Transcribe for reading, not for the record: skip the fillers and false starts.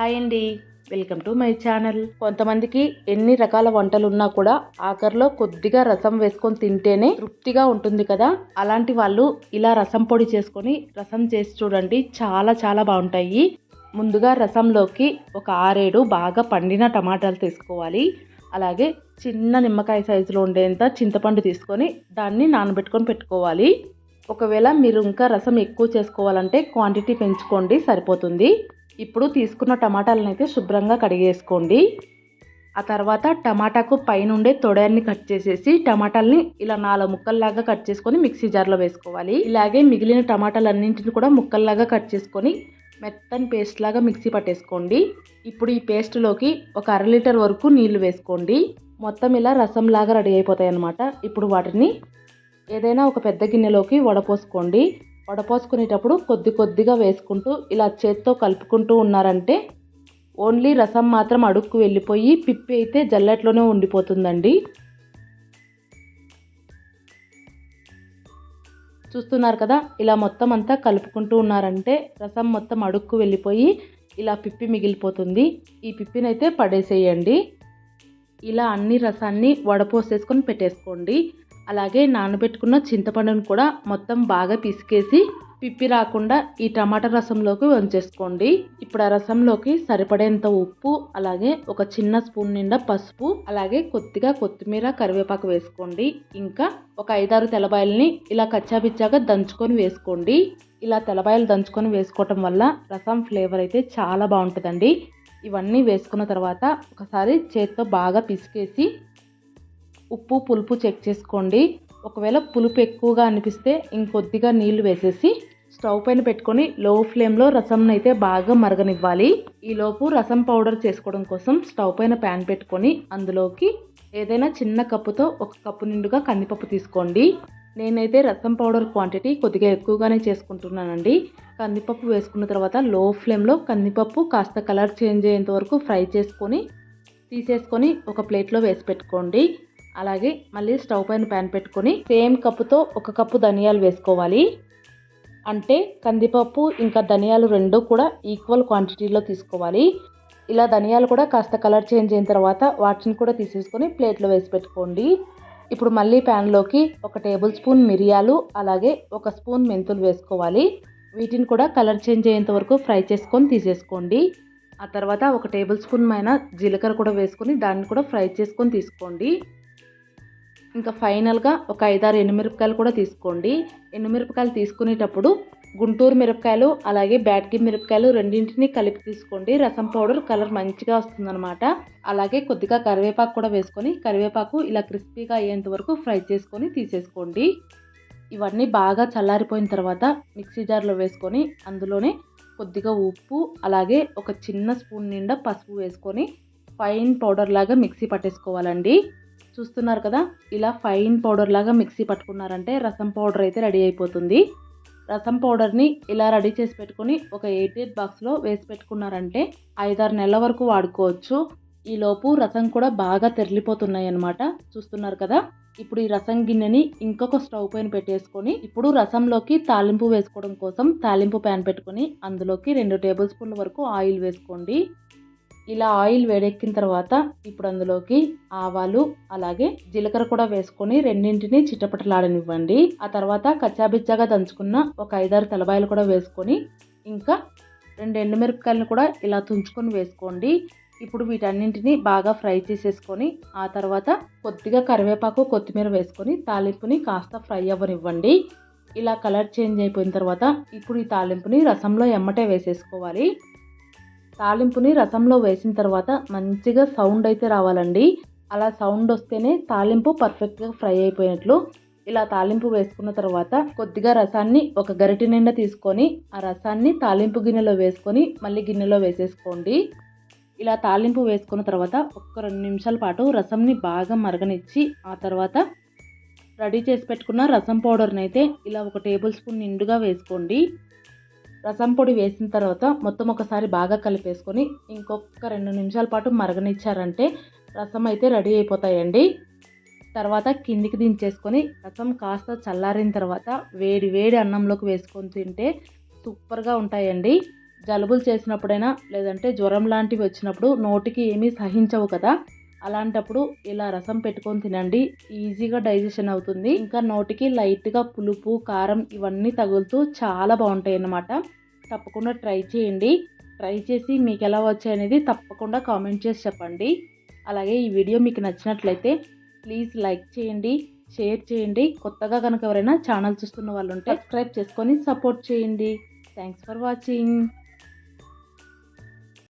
Hi అండి, welcome to my channel. కొంతమందికి ఎన్ని రకాల వంటలు ఉన్నా కూడా ఆఖరిలో కొద్దిగా రసం వేసుకొని తింటేనే తృప్తిగా ఉంటుంది కదా. అలాంటి వాళ్ళు ఇలా రసం పొడి చేసుకొని రసం చేసి చూడండి, చాలా చాలా బాగుంటాయి. ముందుగా రసంలోకి ఒక 6-7 బాగా పండిన టమాటాలు తీసుకోవాలి. అలాగే చిన్న నిమ్మకాయ సైజులో ఉండేంత చింతపండు తీసుకొని దాన్ని నానబెట్టుకొని పెట్టుకోవాలి. ఒకవేళ మీరు ఇంకా రసం ఎక్కువ చేసుకోవాలంటే క్వాంటిటీ పెంచుకోండి, సరిపోతుంది. ఇప్పుడు తీసుకున్న టమాటాలను అయితే శుభ్రంగా కడిగేసుకోండి. ఆ తర్వాత టమాటాకు పైనుండే తొడాన్ని కట్ చేసేసి టమాటాలని ఇలా 4 ముక్కల్లాగా కట్ చేసుకొని మిక్సీ జార్లో వేసుకోవాలి. ఇలాగే మిగిలిన టమాటాలన్నింటిని కూడా ముక్కల్లాగా కట్ చేసుకొని మెత్తని పేస్ట్ లాగా మిక్సీ పట్టేసుకోండి. ఇప్పుడు ఈ పేస్ట్లోకి ఒక 1/2 లీటర్ వరకు నీళ్లు వేసుకోండి. మొత్తం ఇలా రసంలాగా రెడీ అయిపోతాయి అన్నమాట. ఇప్పుడు వాటిని ఏదైనా ఒక పెద్ద గిన్నెలోకి వడపోసుకోండి. వడపోసుకునేటప్పుడు కొద్ది కొద్దిగా వేసుకుంటూ ఇలా చేత్తో కలుపుకుంటూ ఉన్నారంటే ఓన్లీ రసం మాత్రం అడుక్కు వెళ్ళిపోయి పిప్పి అయితే జల్లెట్లోనే ఉండిపోతుందండి. చూస్తున్నారు కదా, ఇలా మొత్తం అంతా కలుపుకుంటూ ఉన్నారంటే రసం మొత్తం అడుక్కు వెళ్ళిపోయి ఇలా పిప్పి మిగిలిపోతుంది. ఈ పిప్పినైతే పడేసేయండి. ఇలా అన్ని రసాన్ని వడపోసేసుకొని పెట్టేసుకోండి. అలాగే నానబెట్టుకున్న చింతపండును కూడా మొత్తం బాగా పిసికేసి పిప్పి రాకుండా ఈ టమాటా రసంలోకి వంచేసుకోండి. ఇప్పుడు ఆ రసంలోకి సరిపడేంత ఉప్పు, అలాగే ఒక చిన్న స్పూన్ నిండా పసుపు, అలాగే కొద్దిగా కొత్తిమీర, కరివేపాకు వేసుకోండి. ఇంకా ఒక 5-6 తెల్లబాయల్ని ఇలా కచ్చాపిచ్చాగా దంచుకొని వేసుకోండి. ఇలా తెల్లబాయలు దంచుకొని వేసుకోవటం వల్ల రసం ఫ్లేవర్ అయితే చాలా బాగుంటుందండి. ఇవన్నీ వేసుకున్న తర్వాత ఒకసారి చేత్తో బాగా పిసికేసి ఉప్పు పులుపు చెక్ చేసుకోండి. ఒకవేళ పులుపు ఎక్కువగా అనిపిస్తే ఇంకొద్దిగా నీళ్లు వేసేసి స్టవ్ పైన పెట్టుకొని లో ఫ్లేమ్లో రసంను అయితే బాగా మరగనివ్వాలి. ఈలోపు రసం పౌడర్ చేసుకోవడం కోసం స్టవ్ పైన ప్యాన్ పెట్టుకొని అందులోకి ఏదైనా చిన్న కప్పుతో 1 కప్పు నిండుగా కందిపప్పు తీసుకోండి. నేనైతే రసం పౌడర్ క్వాంటిటీ కొద్దిగా ఎక్కువగానే చేసుకుంటున్నానండి. కందిపప్పు వేసుకున్న తర్వాత లో ఫ్లేమ్లో కందిపప్పు కాస్త కలర్ చేంజ్ అయ్యేంత వరకు ఫ్రై చేసుకొని తీసేసుకొని ఒక ప్లేట్లో వేసి పెట్టుకోండి. అలాగే మళ్ళీ స్టవ్ పైన ప్యాన్ పెట్టుకొని సేమ్ కప్పుతో 1 కప్పు ధనియాలు వేసుకోవాలి. అంటే కందిపప్పు ఇంకా ధనియాలు రెండు కూడా ఈక్వల్ క్వాంటిటీలో తీసుకోవాలి. ఇలా ధనియాలు కూడా కాస్త కలర్ చేంజ్ అయిన తర్వాత వాటిని కూడా తీసేసుకొని ప్లేట్లో వేసి పెట్టుకోండి. ఇప్పుడు మళ్ళీ ప్యాన్లోకి 1 టేబుల్ స్పూన్ మిరియాలు, అలాగే 1 స్పూన్ మెంతులు వేసుకోవాలి. వీటిని కూడా కలర్ చేంజ్ అయ్యేంత వరకు ఫ్రై చేసుకొని తీసేసుకోండి. ఆ తర్వాత 1 టేబుల్ స్పూన్ పైన జీలకర్ర కూడా వేసుకొని దాన్ని కూడా ఫ్రై చేసుకొని తీసుకోండి. ఇంకా ఫైనల్గా ఒక 5-6 ఎండుమిరపకాయలు కూడా తీసుకోండి. ఎండుమిరపకాయలు తీసుకునేటప్పుడు గుంటూరు మిరపకాయలు అలాగే బ్యాడ్గి మిరపకాయలు రెండింటిని కలిపి తీసుకోండి. రసం పౌడర్ కలర్ మంచిగా వస్తుందన్నమాట. అలాగే కొద్దిగా కరివేపాకు కూడా వేసుకొని కరివేపాకు ఇలా క్రిస్పీగా అయ్యేంత వరకు ఫ్రై చేసుకొని తీసేసుకోండి. ఇవన్నీ బాగా చల్లారిపోయిన తర్వాత మిక్సీ జార్లో వేసుకొని అందులోనే కొద్దిగా ఉప్పు, అలాగే ఒక చిన్న స్పూన్ నిండా పసుపు వేసుకొని ఫైన్ పౌడర్ లాగా మిక్సీ పట్టేసుకోవాలండి. చూస్తున్నారు కదా, ఇలా ఫైన్ పౌడర్ లాగా మిక్సీ పట్టుకున్నారంటే రసం పౌడర్ అయితే రెడీ అయిపోతుంది. రసం పౌడర్ని ఇలా రెడీ చేసి పెట్టుకొని ఒక 8 బాక్స్లో వేసి పెట్టుకున్నారంటే 5-6 నెలల వరకు వాడుకోవచ్చు. ఈలోపు రసం కూడా బాగా తెరలిపోతున్నాయి అన్నమాట. చూస్తున్నారు కదా, ఇప్పుడు ఈ రసం గిన్నెని ఇంకొక స్టవ్ పైన పెట్టేసుకొని ఇప్పుడు రసంలోకి తాలింపు వేసుకోవడం కోసం తాలింపు ప్యాన్ పెట్టుకొని అందులోకి 2 టేబుల్ స్పూన్ల వరకు ఆయిల్ వేసుకోండి. ఇలా ఆయిల్ వేడెక్కిన తర్వాత ఇప్పుడు అందులోకి ఆవాలు, అలాగే జీలకర్ర కూడా వేసుకొని రెండింటిని చిటపటలాడనివ్వండి. ఆ తర్వాత కచ్చాబిచ్చాగా దంచుకున్న ఒక 5-6 తెల్లబాయలు కూడా వేసుకొని ఇంకా 2 ఎండుమిరపకాయలను కూడా ఇలా తుంచుకొని వేసుకోండి. ఇప్పుడు వీటన్నింటినీ బాగా ఫ్రై చేసేసుకొని ఆ తర్వాత కొద్దిగా కరివేపాకు, కొత్తిమీర వేసుకొని తాలింపుని కాస్త ఫ్రై అవ్వనివ్వండి. ఇలా కలర్ చేంజ్ అయిపోయిన తర్వాత ఇప్పుడు ఈ తాలింపుని రసంలో ఎమ్మటే వేసేసుకోవాలి. తాలింపుని రసంలో వేసిన తర్వాత మంచిగా సౌండ్ అయితే రావాలండి. అలా సౌండ్ వస్తేనే తాలింపు పర్ఫెక్ట్గా ఫ్రై అయిపోయినట్లు. ఇలా తాలింపు వేసుకున్న తర్వాత కొద్దిగా రసాన్ని ఒక గరిటె నిండా తీసుకొని ఆ రసాన్ని తాలింపు గిన్నెలో వేసుకొని మళ్ళీ గిన్నెలో వేసేసుకోండి. ఇలా తాలింపు వేసుకున్న తర్వాత ఒక 2 నిమిషాల పాటు రసంని బాగా మరగనిచ్చి ఆ తర్వాత రెడీ చేసి పెట్టుకున్న రసం పౌడర్ని అయితే ఇలా 1 టేబుల్ స్పూన్ నిండుగా వేసుకోండి. రసం పొడి వేసిన తర్వాత మొత్తం ఒకసారి బాగా కలిపేసుకొని ఇంకొక 2 నిమిషాల పాటు మరగనిచ్చారంటే రసం అయితే రెడీ అయిపోతాయండి. తర్వాత కిందికి దించేసుకొని రసం కాస్త చల్లారిన తర్వాత వేడి వేడి అన్నంలోకి వేసుకొని తింటే సూపర్గా ఉంటాయండి. జలుబులు చేసినప్పుడైనా లేదంటే జ్వరం లాంటివి వచ్చినప్పుడు నోటికి ఏమీ సహించవు కదా, అలాంటప్పుడు ఇలా రసం పెట్టుకొని తినండి. ఈజీగా డైజెషన్ అవుతుంది. ఇంకా నోటికి లైట్గా పులుపు, కారం ఇవన్నీ తగులుతూ చాలా బాగుంటాయి అన్నమాట. తప్పకుండా ట్రై చేయండి. ట్రై చేసి మీకు ఎలా వచ్చాయనేది తప్పకుండా కామెంట్ చేసి చెప్పండి. అలాగే ఈ వీడియో మీకు నచ్చినట్లయితే ప్లీజ్ లైక్ చేయండి, షేర్ చేయండి. కొత్తగా కనుక ఎవరైనా ఛానల్ చూస్తున్న వాళ్ళు ఉంటే సబ్స్క్రైబ్ చేసుకొని సపోర్ట్ చేయండి. Thanks for watching.